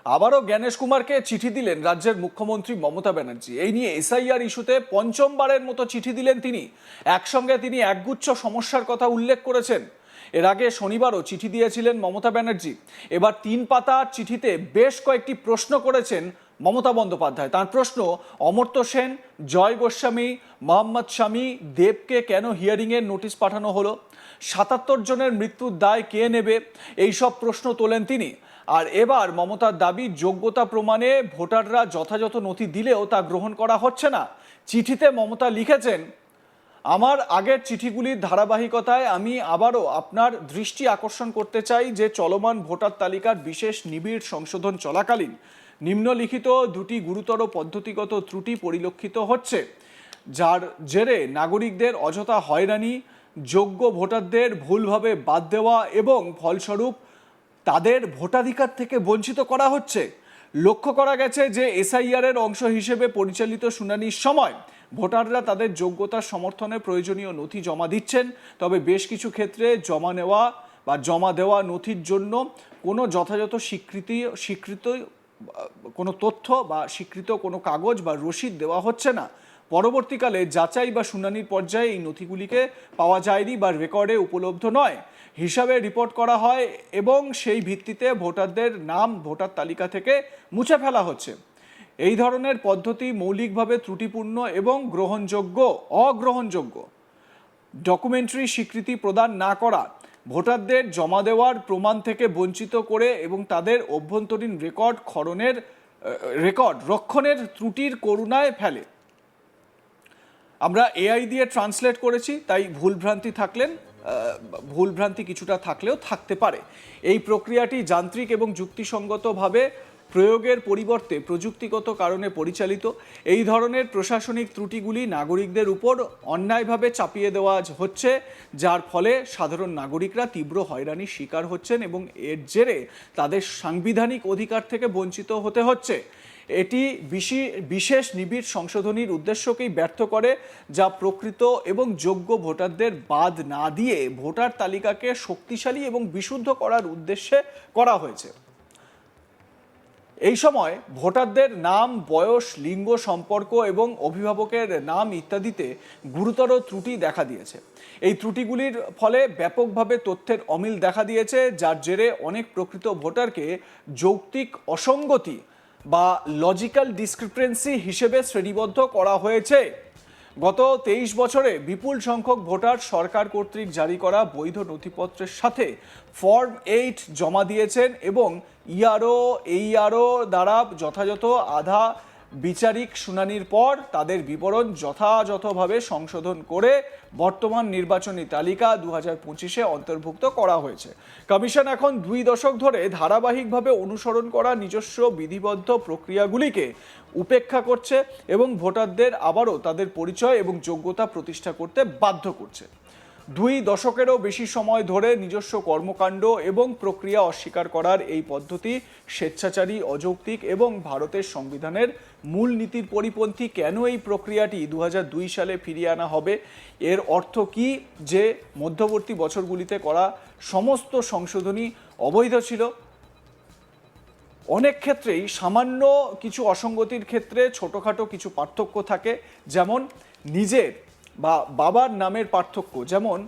আবারও জ্ঞানেশ কুমারকে চিঠি দিলেন রাজ্যের মুখ্যমন্ত্রী মমতা ব্যানার্জি। এই নিয়ে এসআইআর ইস্যুতে পঞ্চমবারের মতো চিঠি দিলেন তিনি। একসঙ্গে তিনি একগুচ্ছ সমস্যার কথা উল্লেখ করেছেন। এর আগে শনিবারও চিঠি দিয়েছিলেন মমতা ব্যানার্জি। এবার 3 পাতার চিঠিতে বেশ কয়েকটি প্রশ্ন করেছেন মমতা বন্দ্যোপাধ্যায়। তার প্রশ্ন, অমর্ত্য সেন, জয় গোস্বামী, মোহাম্মদ শামী, দেবকে কেন হিয়ারিংয়ের নোটিশ পাঠানো হলো, 77 জনের মৃত্যুর দায় কে নেবে, এইসব প্রশ্ন তোলেন তিনি। আর এবার মমতার দাবি, যোগ্যতা প্রমাণে ভোটাররা যথাযথ নথি দিলেও তা গ্রহণ করা হচ্ছে না। চিঠিতে মমতা লিখেছেন, আমার আগের চিঠিগুলির ধারাবাহিকতায় আমি আবারও আপনার দৃষ্টি আকর্ষণ করতে চাই যে চলমান ভোটার তালিকার বিশেষ নিবিড় সংশোধন চলাকালীন নিম্নলিখিত দুটি গুরুতর পদ্ধতিগত ত্রুটি পরিলক্ষিত হচ্ছে, যার জেরে নাগরিকদের অযথা হয়রানি, যোগ্য ভোটারদের ভুলভাবে বাদ দেওয়া এবং ফলস্বরূপ তাদের ভোটাধিকার থেকে বঞ্চিত করা হচ্ছে। লক্ষ্য করা গেছে যে এসআইআর এর অংশ হিসেবে পরিচালিত শুনানির সময় ভোটাররা তাদের যোগ্যতার সমর্থনে প্রয়োজনীয় নথি জমা দিচ্ছেন, তবে বেশ কিছু ক্ষেত্রে জমা দেওয়া নথির জন্য কোনো যথাযথ স্বীকৃত কোনো তথ্য বা স্বীকৃত কোনো কাগজ বা রসিদ দেওয়া হচ্ছে না। পরবর্তীকালে যাচাই বা শুনানির পর্যায়ে এই নথিগুলিকে পাওয়া যায়নি বা রেকর্ডে উপলব্ধ নয় হিসাবে রিপোর্ট করা হয় এবং সেই ভিত্তিতে ভোটারদের নাম ভোটার তালিকা থেকে মুছে ফেলা হচ্ছে। এই ধরনের পদ্ধতি মৌলিকভাবে ত্রুটিপূর্ণ এবং অগ্রহণযোগ্য। ডকুমেন্টারি স্বীকৃতি প্রদান না করা, ভোটারদের জমা দেওয়ার প্রমাণ থেকে বঞ্চিত করে এবং তাদের অভ্যন্তরীণ রেকর্ড রক্ষণের ত্রুটির করুণায় ফেলে। আমরা এআই দিয়ে ট্রান্সলেট করেছি, তাই ভুলভ্রান্তি কিছুটা থাকলেও থাকতে পারে। এই প্রক্রিয়াটি যান্ত্রিক এবং যুক্তিসঙ্গতভাবে প্রয়োগের পরিবর্তে প্রযুক্তিগত কারণে পরিচালিত। এই ধরনের প্রশাসনিক ত্রুটিগুলি নাগরিকদের উপর অন্যায়ভাবে চাপিয়ে দেওয়া হচ্ছে, যার ফলে সাধারণ নাগরিকরা তীব্র হয়রানির শিকার হচ্ছেন এবং এর জেরে তাদের সাংবিধানিক অধিকার থেকে বঞ্চিত হতে হচ্ছে। এটি বিশেষ নিবিড় সংশোধনীর উদ্দেশ্যকেই ব্যর্থ করে, যা প্রকৃত এবং যোগ্য ভোটারদের বাদ না দিয়ে ভোটার তালিকাকে শক্তিশালী এবং বিশুদ্ধ করার উদ্দেশ্যে করা হয়েছে। এই সময় ভোটারদের নাম, বয়স, লিঙ্গ, সম্পর্ক এবং অভিভাবকের নাম ইত্যাদিতে গুরুতর ত্রুটি দেখা দিয়েছে। এই ত্রুটিগুলির ফলে ব্যাপকভাবে তথ্যের অমিল দেখা দিয়েছে, যার জেরে অনেক প্রকৃত ভোটারকে যৌক্তিক অসঙ্গতি বা লজিক্যাল ডিসক্রিপেন্সি হিসেবে শ্রেণীবদ্ধ করা হয়েছে। গত 23 বছরে বিপুল সংখ্যক ভোটার সরকার কর্তৃক জারি করা বৈধ নথিপত্রের সাথে ফর্ম 8 জমা দিয়েছেন এবং এইআরও দ্বারা যথাযথ আধা বিচারিক শুনানির পর তাদের বিবরণ যথাযথভাবে সংশোধন করে বর্তমান নির্বাচনী তালিকা 2025-এ অন্তর্ভুক্ত করা হয়েছে। কমিশন এখন 2 দশক ধরে ধারাবাহিকভাবে অনুসরণ করা নিজস্ব বিধিবদ্ধ প্রক্রিয়াগুলিকে উপেক্ষা করছে এবং ভোটারদের আবারও তাদের পরিচয় এবং যোগ্যতা প্রতিষ্ঠা করতে বাধ্য করছে। 2 দশকেরও বেশি সময় ধরে নিজস্ব কর্মকাণ্ড এবং প্রক্রিয়া অস্বীকার করার এই পদ্ধতি স্বেচ্ছাচারী, অযৌক্তিক এবং ভারতের সংবিধানের মূল নীতির পরিপন্থী। কেন এই প্রক্রিয়াটি 2002 সালে ফিরিয়ে আনা হবে? এর অর্থ কি যে মধ্যবর্তী বছরগুলিতে করা সমস্ত সংশোধনী অবৈধ ছিল? অনেক ক্ষেত্রেই সামান্য কিছু অসঙ্গতির ক্ষেত্রে ছোটোখাটো কিছু পার্থক্য থাকে, যেমন নিজের বা বাবার নামের পার্থক্য, যেমন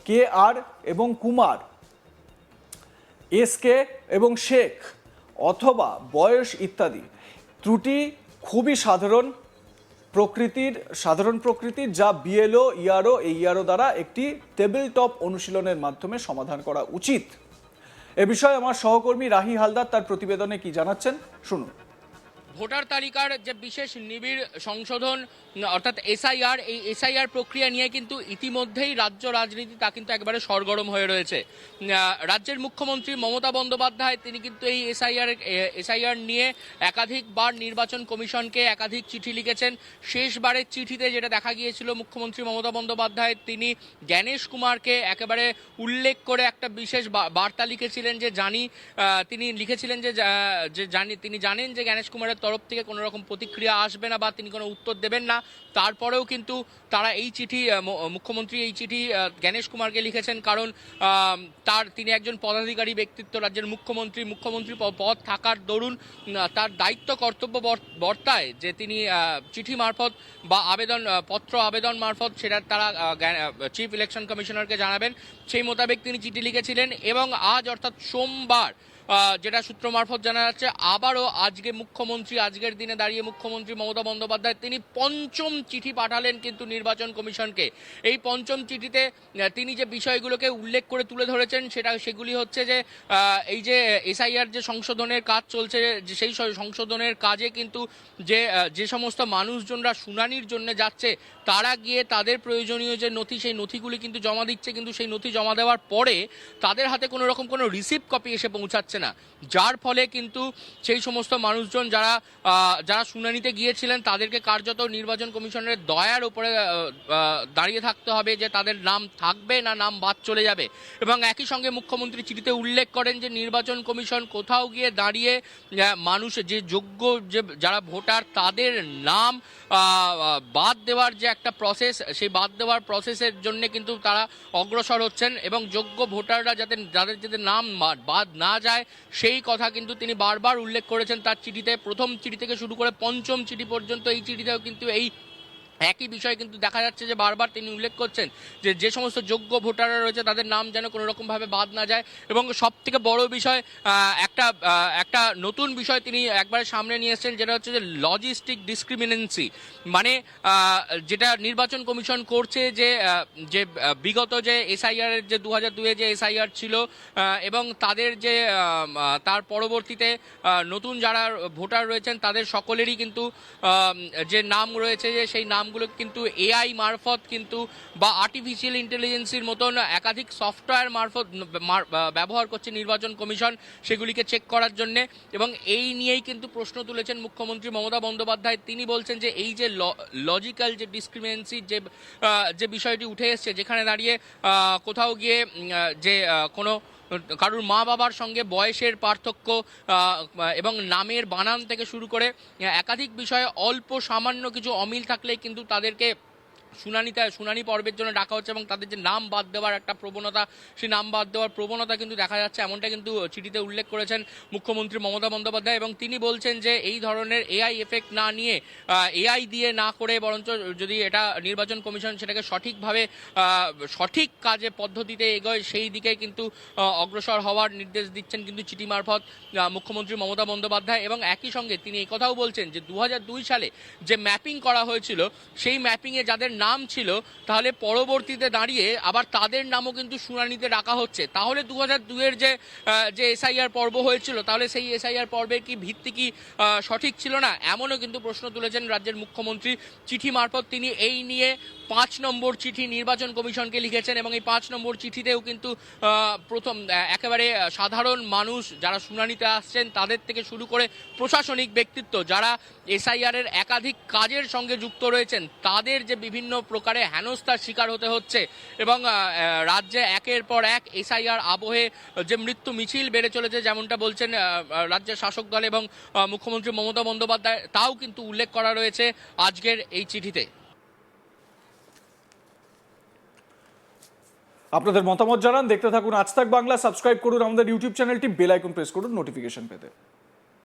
KR এবং কুমার, SK এবং শেখ, অথবা বয়স ইত্যাদি। ত্রুটি খুবই সাধারণ প্রকৃতির, যা BLO, ERO দ্বারা একটি টেবিল টপ অনুশীলনের মাধ্যমে সমাধান করা উচিত। এ বিষয়ে আমার সহকর্মী রাহি হালদার তার প্রতিবেদনে কি জানাচ্ছেন, শুনুন। ভোটার তালিকার যে বিশেষ নিবিড় সংশোধন অর্থাৎ এসআইআর, এই এসআইআর প্রক্রিয়া নিয়ে কিন্তু ইতিমধ্যেই রাজ্য রাজনীতি তা কিন্তু একবারে সরগরম হয়ে রয়েছে। রাজ্যের মুখ্যমন্ত্রী মমতা বন্দ্যোপাধ্যায় তিনি কিন্তু এই এসআইআর নিয়ে একাধিকবার নির্বাচন কমিশনকে একাধিক চিঠি লিখেছেন। শেষবারের চিঠিতে যেটা দেখা গিয়েছিল, মুখ্যমন্ত্রী মমতা বন্দ্যোপাধ্যায় তিনি জ্ঞানেশ কুমারকে একেবারে উল্লেখ করে একটা বিশেষ বার্তা লিখেছিলেন যে তিনি লিখেছিলেন যে তিনি জানেন যে জ্ঞানেশ কুমারের তরফ থেকে কোনো রকম প্রতিক্রিয়া আসবে না বা তিনি কোনো উত্তর দেবেন না। তারপরেও কিন্তু তারা এই চিঠি মুখ্যমন্ত্রী এই চিঠি জ্ঞানেশ কুমারকে লিখেছেন, কারণ তিনি একজন পদাধিকারী ব্যক্তিত্ব, রাজ্যের মুখ্যমন্ত্রী পদ থাকার দরুন তার দায়িত্ব কর্তব্য বর্তায় যে তিনি চিঠি মারফত বা আবেদন মারফত সেটা তারা চিফ ইলেকশন কমিশনারকে জানাবেন। সেই মোতাবেক তিনি চিঠি লিখেছিলেন এবং আজ অর্থাৎ সোমবার যেটা সূত্র মারফত জানা যাচ্ছে আবারও আজকের দিনে দাঁড়িয়ে মুখ্যমন্ত্রী মমতা বন্দ্যোপাধ্যায় তিনি পঞ্চম চিঠি পাঠালেন কিন্তু নির্বাচন কমিশনকে। এই পঞ্চম চিঠিতে তিনি যে বিষয়গুলোকে উল্লেখ করে তুলে ধরেছেন সেগুলি হচ্ছে যে এই যে এসআইআর যে সংশোধনের কাজ চলছে, সেই সংশোধনের কাজে কিন্তু যে সমস্ত মানুষজনরা শুনানির জন্য যাচ্ছে তারা গিয়ে তাদের প্রয়োজনীয় যে নথি সেই নথিগুলি কিন্তু জমা দিচ্ছে, কিন্তু সেই নথি জমা দেওয়ার পরে তাদের হাতে কোনো রকম কোনো রিসিপ্ট কপি এসে পৌঁছাচ্ছে না, যার ফলে কিন্তু সেই সমস্ত মানুষজন যারা শুনানিতে গিয়েছিলেন তাদেরকে কার্যত নির্বাচন কমিশনের দয়ার উপরে দাঁড়িয়ে থাকতে হবে যে তাদের নাম থাকবে না নাম বাদ চলে যাবে। এবং একই সঙ্গে মুখ্যমন্ত্রী চিঠিতে উল্লেখ করেন যে নির্বাচন কমিশন কোথাও গিয়ে দাঁড়িয়ে মানুষ যে যোগ্য যে যারা ভোটার তাদের নাম বাদ দেওয়ার যে একটা প্রসেস, সেই বাদ দেওয়ার প্রসেসের জন্য কিন্তু তারা অগ্রসর হচ্ছেন এবং যোগ্য ভোটাররা যাদের নাম বাদ না যায় সেই কথা কিন্তু তিনি বারবার উল্লেখ করেছেন তার চিঠিতে। প্রথম চিঠি থেকে শুরু করে পঞ্চম চিঠি পর্যন্ত এই চিঠিতেও কিন্তু এই একই বিষয় কিন্তু দেখা যাচ্ছে যে বারবার তিনি উল্লেখ করছেন যে সমস্ত যোগ্য ভোটাররা রয়েছে তাদের নাম যেন কোনো রকমভাবে বাদ না যায়। এবং সব থেকে বড় বিষয় একটা নতুন বিষয় তিনি একবারে সামনে নিয়ে এসেছেন, যেটা হচ্ছে যে লজিস্টিক ডিসক্রিমিনেন্সি, মানে যেটা নির্বাচন কমিশন করছে যে বিগত যে এসআইআর এর যে 2002-এ যে এসআইআর ছিল এবং তাদের যে তার পরবর্তীতে নতুন যারা ভোটার রয়েছেন তাদের সকলেরই কিন্তু যে নাম রয়েছে যে সেই নামগুলো কিন্তু এআই মারফত কিন্তু বা আর্টিফিশিয়াল ইন্টেলিজেন্সির মতন একাধিক সফটওয়্যার মারফত ব্যবহার করছে নির্বাচন কমিশন সেগুলিকে চেক করার জন্য। এবং এই নিয়েই কিন্তু প্রশ্ন তুলেছেন মুখ্যমন্ত্রী মমতা বন্দ্যোপাধ্যায়। তিনি বলছেন যে এই যে লজিক্যাল যে ডিসক্রিমিনেন্সি যে বিষয়টি উঠে এসছে, যেখানে দাঁড়িয়ে কোথাও গিয়ে যে কোনো কারুর মা বাবার সঙ্গে বয়সের পার্থক্য এবং নামের বানান থেকে শুরু করে একাধিক বিষয়ে অল্প সামান্য কিছু অমিল থাকলেই কিন্তু তাদেরকে শুনানি পর্বের জন্য ডাকা হচ্ছে এবং তাদের যে নাম বাদ দেওয়ার একটা প্রবণতা, সেই নাম বাদ দেওয়ার প্রবণতা কিন্তু দেখা যাচ্ছে, এমনটা কিন্তু চিঠিতে উল্লেখ করেছেন মুখ্যমন্ত্রী মমতা বন্দ্যোপাধ্যায়। এবং তিনি বলছেন যে এই ধরনের এআই এফেক্ট না নিয়ে এআই দিয়ে না করে বরঞ্চ যদি এটা নির্বাচন কমিশন সেটাকে সঠিকভাবে সঠিক কাজে পদ্ধতিতে এগোয় সেই দিকে কিন্তু অগ্রসর হওয়ার নির্দেশ দিচ্ছেন কিন্তু চিঠি মারফত মুখ্যমন্ত্রী মমতা বন্দ্যোপাধ্যায়। এবং একই সঙ্গে তিনি এই কথাও বলছেন যে 2002 সালে যে ম্যাপিং করা হয়েছিল সেই ম্যাপিংয়ে যাদের নাম ছিল তাহলে পরবর্তীতে দাঁড়িয়ে আবার তাদের নামও কিন্তু শুনানিতে ডাকা হচ্ছে। তাহলে 2002-এর যে এসআইআর পর্ব হয়েছিল তাহলে সেই এসআইআর পর্বের কি ভিত্তি কি সঠিক ছিল না, এমনও কিন্তু প্রশ্ন তুলেছেন রাজ্যের মুখ্যমন্ত্রী। চিঠি মারফত তিনি এই নিয়ে 5 নম্বর চিঠি নির্বাচন কমিশনকে লিখেছেন এবং এই 5 নম্বর চিঠিতেও কিন্তু প্রথম একেবারে সাধারণ মানুষ যারা শুনানিতে আসছেন তাদের থেকে শুরু করে প্রশাসনিক ব্যক্তিত্ব যারা এসআইআর এর একাধিক কাজের সঙ্গে যুক্ত রয়েছেন তাদের যে বিভিন্ন প্রকারে হেনস্থার শিকার হতে হচ্ছে এবং রাজ্যে একের পর এক এসআইআর আবহে যে মৃত্যু মিছিল বেড়ে চলেছে, যেমনটা বলছেন রাজ্যের শাসক দল এবং মুখ্যমন্ত্রী মমতা বন্দ্যোপাধ্যায়, তাও কিন্তু উল্লেখ করা রয়েছে আজকের এই চিঠিতে। আপনাদের মতামত জানান, দেখতে থাকুন আজ তাক বাংলা, সাবস্ক্রাইব করুন আমাদের ইউটিউব চ্যানেলটি, বেল আইকন প্রেস করুন নোটিফিকেশন পেতে।